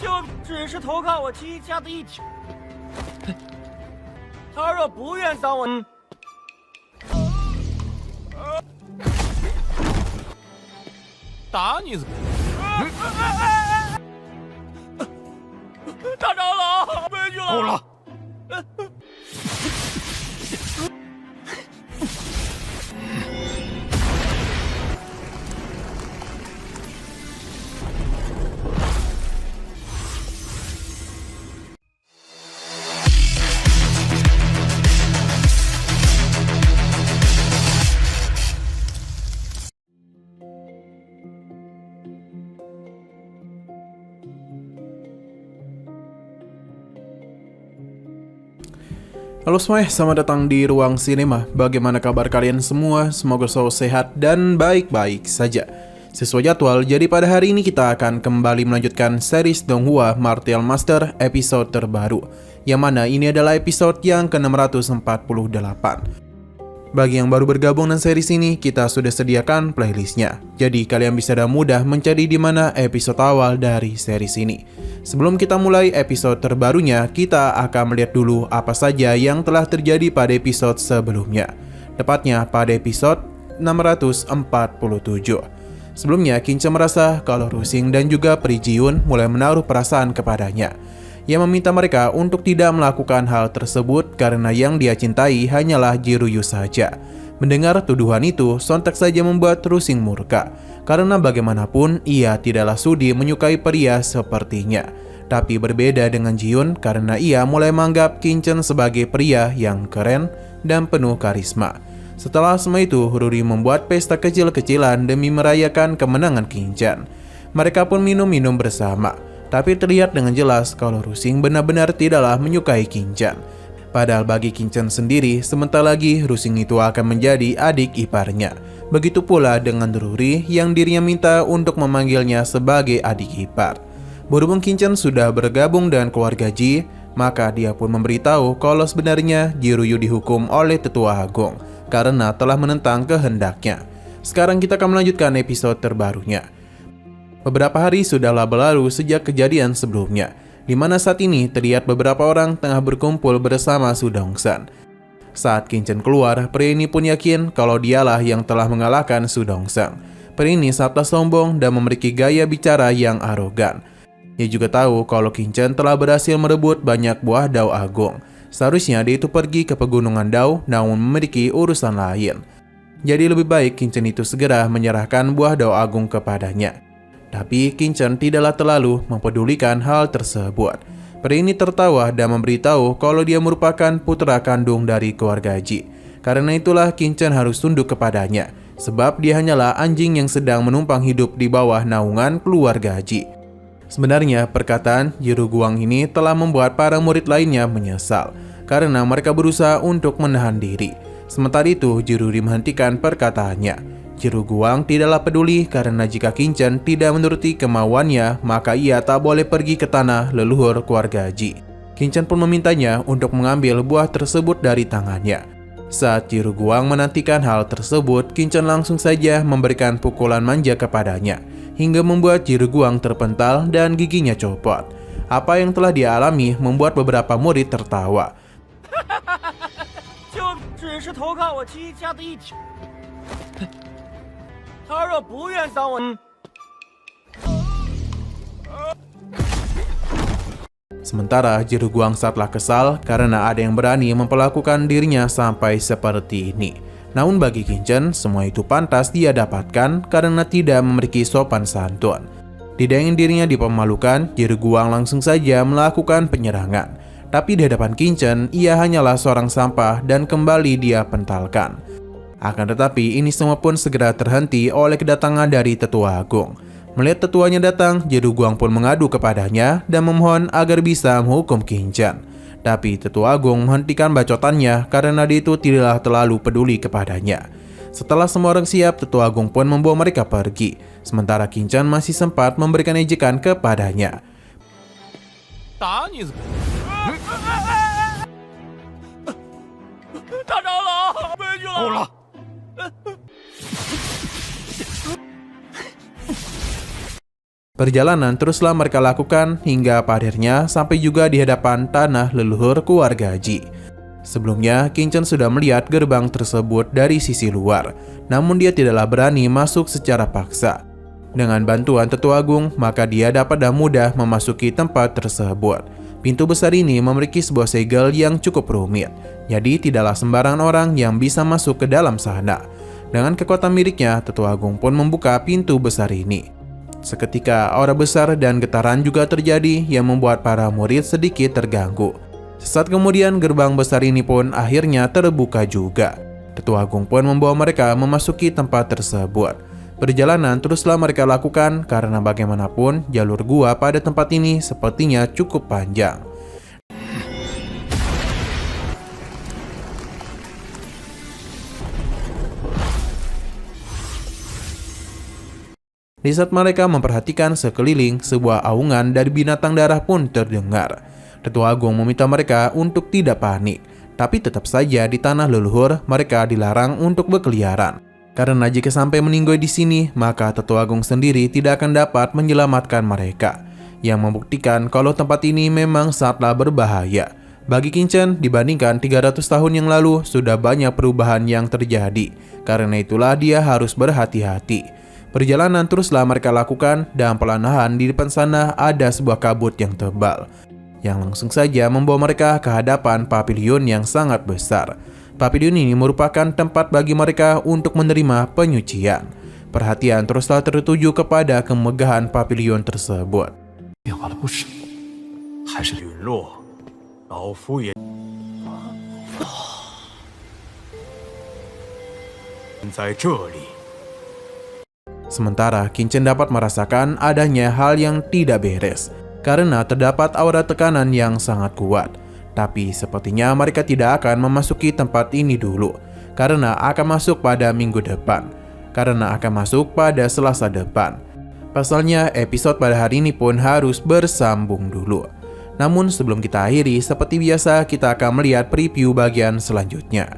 就只是投靠我姬家的一体。他若不愿当我，打你怎么？大长老，回去了。够了！Halo semuanya, selamat datang di Ruang Sinema. Bagaimana kabar kalian semua? Semoga selalu sehat dan baik-baik saja. Sesuai jadwal, jadi pada hari ini kita akan kembali melanjutkan series Donghua Martial Master episode terbaru, yang mana ini adalah episode yang ke-648. Bagi yang baru bergabung dengan series ini, kita sudah sediakan playlistnya. Jadi kalian bisa dengan mudah mencari di mana episode awal dari series ini. Sebelum kita mulai episode terbarunya, kita akan melihat dulu apa saja yang telah terjadi pada episode sebelumnya. Tepatnya pada episode 647. Sebelumnya, Kinca merasa kalau Rusing dan juga Pri Ji-Yun mulai menaruh perasaan kepadanya. Ia meminta mereka untuk tidak melakukan hal tersebut karena yang dia cintai hanyalah Jiruyu saja. Mendengar tuduhan itu, sontak saja membuat Rusing murka, karena bagaimanapun ia tidaklah sudi menyukai pria sepertinya. Tapi berbeda dengan Ji-Yun karena ia mulai menganggap Kincen sebagai pria yang keren dan penuh karisma. Setelah semua itu, Ruri membuat pesta kecil-kecilan demi merayakan kemenangan Kincen. Mereka pun minum-minum bersama. Tapi terlihat dengan jelas kalau Rusing benar-benar tidaklah menyukai Kincen. Padahal bagi Kincen sendiri, sebentar lagi Rusing itu akan menjadi adik iparnya. Begitu pula dengan Ruri yang dirinya minta untuk memanggilnya sebagai adik ipar. Berhubung Kincen sudah bergabung dengan keluarga Ji, maka dia pun memberitahu kalau sebenarnya Jiruyu dihukum oleh Tetua Agung karena telah menentang kehendaknya. Sekarang kita akan melanjutkan episode terbarunya. Beberapa hari sudahlah berlalu sejak kejadian sebelumnya, di mana saat ini terlihat beberapa orang tengah berkumpul bersama Su Dongsan. Saat Kincen keluar, pria ini pun yakin kalau dialah yang telah mengalahkan Su Dongsan. Pria ini sangatlah sombong dan memiliki gaya bicara yang arogan. Ia juga tahu kalau Kincen telah berhasil merebut banyak buah Dao Agung. Seharusnya dia itu pergi ke pegunungan Dao, namun memiliki urusan lain. Jadi lebih baik Kincen itu segera menyerahkan buah Dao Agung kepadanya. Tapi Kincen tidaklah terlalu mempedulikan hal tersebut. Pria ini tertawa dan memberitahu kalau dia merupakan putra kandung dari keluarga Ji. Karena itulah Kincen harus tunduk kepadanya, sebab dia hanyalah anjing yang sedang menumpang hidup di bawah naungan keluarga Ji. Sebenarnya perkataan Jiru Guang ini telah membuat para murid lainnya menyesal, karena mereka berusaha untuk menahan diri. Sementara itu Jiruri menghentikan perkataannya. Jiru Guang tidaklah peduli karena jika Kincen tidak menuruti kemauannya, maka ia tak boleh pergi ke tanah leluhur keluarga Ji. Kincen pun memintanya untuk mengambil buah tersebut dari tangannya. Saat Jiru Guang menantikan hal tersebut, Kincen langsung saja memberikan pukulan manja kepadanya, hingga membuat Jiru Guang terpental dan giginya copot. Apa yang telah dia alami membuat beberapa murid tertawa. 就只是投靠我姬家的一体。他若不愿当我， Sementara Jiru Guang sangatlah kesal karena ada yang berani memperlakukan dirinya sampai seperti ini. Namun bagi Kincen, semua itu pantas dia dapatkan karena tidak memiliki sopan santun. Tidak ingin dirinya dipermalukan, Jiru Guang langsung saja melakukan penyerangan. Tapi di hadapan Kincen, ia hanyalah seorang sampah dan kembali dia pentalkan. Akan tetapi ini semua pun segera terhenti oleh kedatangan dari Tetua Agung. Melihat tetuanya datang, Jiru Guang pun mengadu kepadanya dan memohon agar bisa menghukum Kincen. Tapi Tetua Agung menghentikan bacotannya karena dia itu tidaklah terlalu peduli kepadanya. Setelah semua orang siap, Tetua Agung pun membawa mereka pergi. Sementara Kincen masih sempat memberikan ejekan kepadanya. 打你怎么？大长老，回去了。够了！ Perjalanan teruslah mereka lakukan hingga pada akhirnya sampai juga di hadapan tanah leluhur keluarga Ji. Sebelumnya, Qin Chen sudah melihat gerbang tersebut dari sisi luar, namun dia tidaklah berani masuk secara paksa. Dengan bantuan Tetua Agung, maka dia dapat dengan mudah memasuki tempat tersebut. Pintu besar ini memiliki sebuah segel yang cukup rumit, jadi tidaklah sembarangan orang yang bisa masuk ke dalam sana. Dengan kekuatan miliknya, Tetua Agung pun membuka pintu besar ini. Seketika aura besar dan getaran juga terjadi yang membuat para murid sedikit terganggu. Sesaat kemudian gerbang besar ini pun akhirnya terbuka juga. Tetua Agung pun membawa mereka memasuki tempat tersebut. Perjalanan teruslah mereka lakukan karena bagaimanapun jalur gua pada tempat ini sepertinya cukup panjang. Di saat mereka memperhatikan sekeliling, sebuah aungan dari binatang darah pun terdengar. Tetua Agung meminta mereka untuk tidak panik, tapi tetap saja di tanah leluhur mereka dilarang untuk berkeliaran. Karena jika sampai meninggoy di sini, maka Tetua Agung sendiri tidak akan dapat menyelamatkan mereka, yang membuktikan kalau tempat ini memang sangatlah berbahaya. Bagi Qin Chen, dibandingkan 300 tahun yang lalu, sudah banyak perubahan yang terjadi. Karena itulah dia harus berhati-hati. Perjalanan teruslah mereka lakukan, dan perlahan di depan sana ada sebuah kabut yang tebal, yang langsung saja membawa mereka ke hadapan pavilion yang sangat besar. Pavilion ini merupakan tempat bagi mereka untuk menerima penyucian. Perhatian teruslah tertuju kepada kemegahan pavilion tersebut. Sementara Qin Chen dapat merasakan adanya hal yang tidak beres, karena terdapat aura tekanan yang sangat kuat. Tapi sepertinya mereka tidak akan memasuki tempat ini dulu, karena akan masuk pada minggu depan, karena akan masuk pada Selasa depan. Pasalnya episode pada hari ini pun harus bersambung dulu. Namun sebelum kita akhiri, seperti biasa kita akan melihat preview bagian selanjutnya.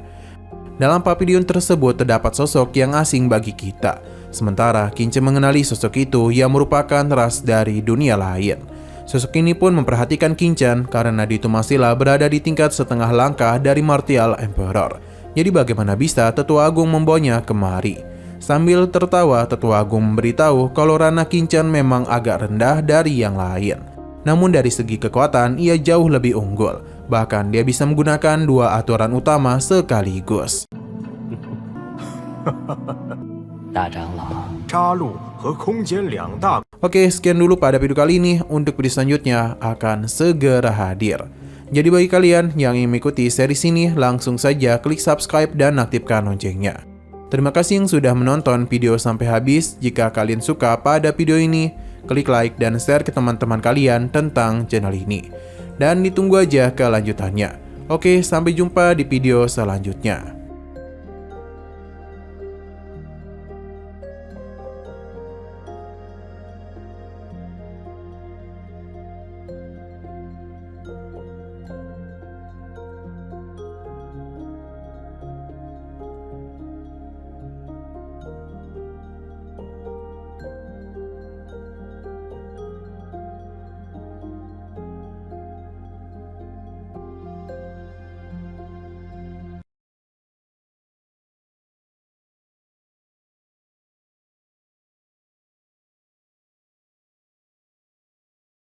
Dalam pavilion tersebut terdapat sosok yang asing bagi kita, sementara Qin Chen mengenali sosok itu yang merupakan ras dari dunia lain. Sosok ini pun memperhatikan Qin Chen karena Ditu Masila berada di tingkat setengah langkah dari Martial Emperor. Jadi bagaimana bisa Tetua Agung membawanya kemari? Sambil tertawa, Tetua Agung memberitahu kalau ranah Qin Chen memang agak rendah dari yang lain. Namun dari segi kekuatan ia jauh lebih unggul. Bahkan dia bisa menggunakan dua aturan utama sekaligus. Oke, sekian dulu pada video kali ini. Untuk video selanjutnya akan segera hadir. Jadi bagi kalian yang ingin mengikuti series ini, langsung saja klik subscribe dan aktifkan loncengnya. Terima kasih yang sudah menonton video sampai habis. Jika kalian suka pada video ini, klik like dan share ke teman-teman kalian tentang channel ini. Dan ditunggu aja kelanjutannya. Oke, sampai jumpa di video selanjutnya.